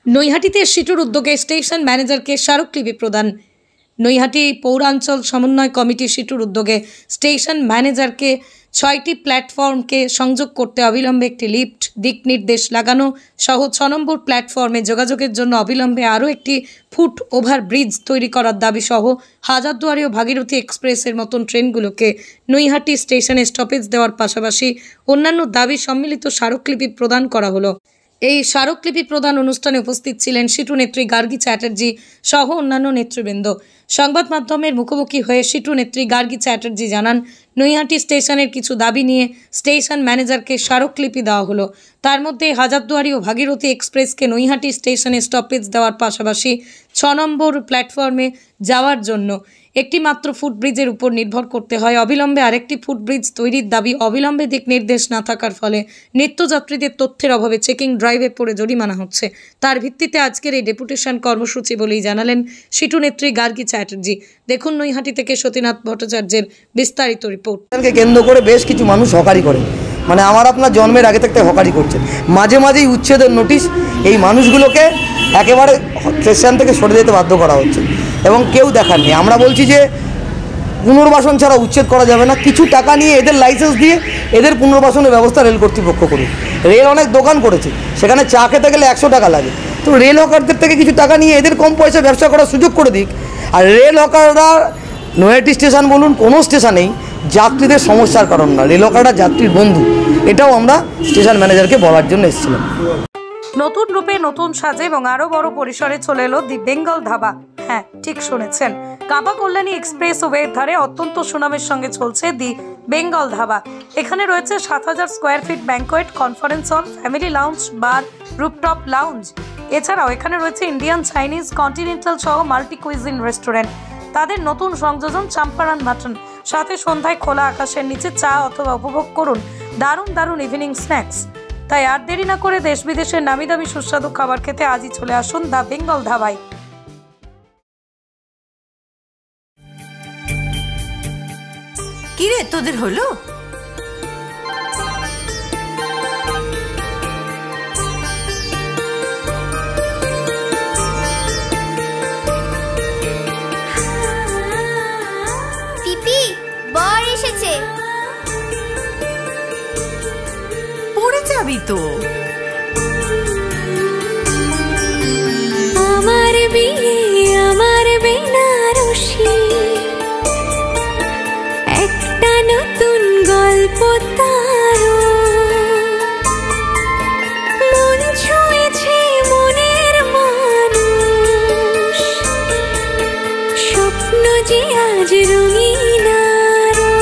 নৈহাটিতে সিটুর উদ্যোগে স্টেশন ম্যানেজারকে স্মারকলিপি প্রদান। নৈহাটি পৌরাঞ্চল সমন্বয় কমিটি সিটুর উদ্যোগে স্টেশন ম্যানেজারকে ৬টি প্ল্যাটফর্মকে সংযোগ করতে অবিলম্বে একটি লিফট, দিক নির্দেশ লাগানো সহ ৬ নম্বর প্ল্যাটফর্মে যোগাযোগের জন্য অবিলম্বে আরও একটি ফুট ওভার ব্রিজ তৈরি করার দাবি সহ হাজারদুয়ারি ও ভাগীরথী এক্সপ্রেসের মতন ট্রেনগুলোকে নৈহাটি স্টেশনে স্টপেজ দেওয়ার পাশাপাশি অন্যান্য দাবি সম্মিলিত স্মারকলিপি প্রদান করা হলো। এই স্মারকলিপি প্রদান অনুষ্ঠানে উপস্থিত ছিলেন সিটু নেত্রী গার্গী চ্যাটার্জি সহ অন্যান্য নেতৃবৃন্দ। সংবাদ মাধ্যমের মুখোমুখি হয়ে সিটু নেত্রী গার্গী চ্যাটার্জি জানান, নৈহাটি স্টেশনের কিছু দাবি নিয়ে স্টেশন ম্যানেজারকে স্মারকলিপি দেওয়া হলো। তার মধ্যে হাজারদুয়ারি ও ভাগীরথী এক্সপ্রেসকে নৈহাটি স্টেশনে স্টপেজ দেওয়ার পাশাপাশি ৬ নম্বর প্ল্যাটফর্মে যাওয়ার জন্য একটি মাত্র ফুটব্রিজের উপর নির্ভর করতে হয়। অবিলম্বে আরেকটি ফুটব্রিজ তৈরির দাবি। অবিলম্বে দিক নির্দেশ না থাকার ফলে নিত্যযাত্রীদের তথ্যের অভাবে চেকিং ড্রাইভে পড়ে জরিমানা হচ্ছে। তার ভিত্তিতে আজকের এই ডেপুটেশন কর্মসূচি বলেই জানালেন সিটু নেত্রী গার্গী চ্যাটার্জি। দেখুন নৈহাটি থেকে সতীনাথ ভট্টাচার্যের বিস্তারিত রিপোর্ট। কেন্দ্র করে বেশ কিছু মানুষ হকারি করে, মানে আমার আপনার জন্মের আগে থেকে হকারি করছে। মাঝে মাঝেই উচ্ছেদের নোটিশ, এই মানুষগুলোকে একেবারে স্টেশন থেকে সরে যেতে বাধ্য করা হচ্ছে এবং কেউ দেখাননি। আমরা বলছি যে পুনর্বাসন ছাড়া উচ্ছেদ করা যাবে না। কিছু টাকা নিয়ে এদের লাইসেন্স দিয়ে এদের পুনর্বাসনের ব্যবস্থা রেল কর্তৃপক্ষ করুন। রেল অনেক দোকান করেছে, সেখানে চা খেতে গেলে 100 টাকা লাগে, তো রেল হকারদের থেকে কিছু টাকা নিয়ে এদের কম পয়সা ব্যবসা করার সুযোগ করে দিক। আর রেল হকাররা নৈহাটি স্টেশন বলুন কোনো স্টেশনেই যাত্রীদের সমস্যার কারণ না, রেল হকাররা যাত্রীর বন্ধু। এটাও আমরা স্টেশন ম্যানেজারকে বলার জন্য এসেছিলাম। নতুন রূপে নতুন সাজে এবং আরো বড় পরিসরে চলে এলো দি বেঙ্গল ধাবা। হ্যাঁ, ঠিক শুনেছেন, কাঁপা কল্যাণী এক্সপ্রেস ওয়ের ধারে অত্যন্ত সুনামের সঙ্গে চলছে দি বেঙ্গল ধাবা। এখানে রয়েছে ৭,০০০ square feet banquet, conference hall, family lounge, bar, rooftop lounge. এছাড়াও এখানে রয়েছে ইন্ডিয়ান, চাইনিজ, কন্টিনেন্টাল সহ মাল্টি কুইজিন রেস্টুরেন্ট। তাদের নতুন সংযোজন চাম্পারান মাটন, সাথে সন্ধ্যায় খোলা আকাশের নিচে চা অথবা উপভোগ করুন দারুণ দারুণ ইভিনিং স্ন্যাক্স। তাই আর দেরি না করে দেশ বিদেশের নামি দামি সুস্বাদু খাবার খেতে আজই চলে আসুন দ্য বেঙ্গল ধাবায়। কি রে, তোদের হলো? পিপি, বর এসেছে। পড়ে যাবি তো। আমার বিয়ে, আমার বেনারসি, একটা নতুন গল্প তারও। মন ছুঁয়েছে মনের মানুষ, স্বপ্ন যে আজ রঙিন আরো।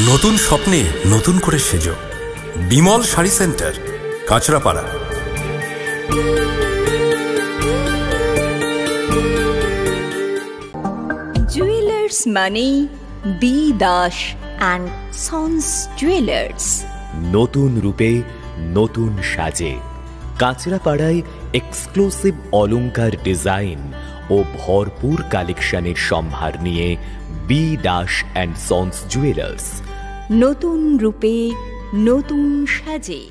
নতুন স্বপ্নে নতুন করে সেজো। বিমল শাড়ি সেন্টার, কাঁচরাপাড়া। জুয়েলার্স মানে B Das and sons jewellers. নতুন রূপে নতুন সাজে কাঁচরাপাড়ায় এক্সক্লুসিভ অলংকার ডিজাইন ও ভরপুর কালেকশনের সম্ভার নিয়ে B Das and sons jewellers. নতুন রূপে নতুন সাজে।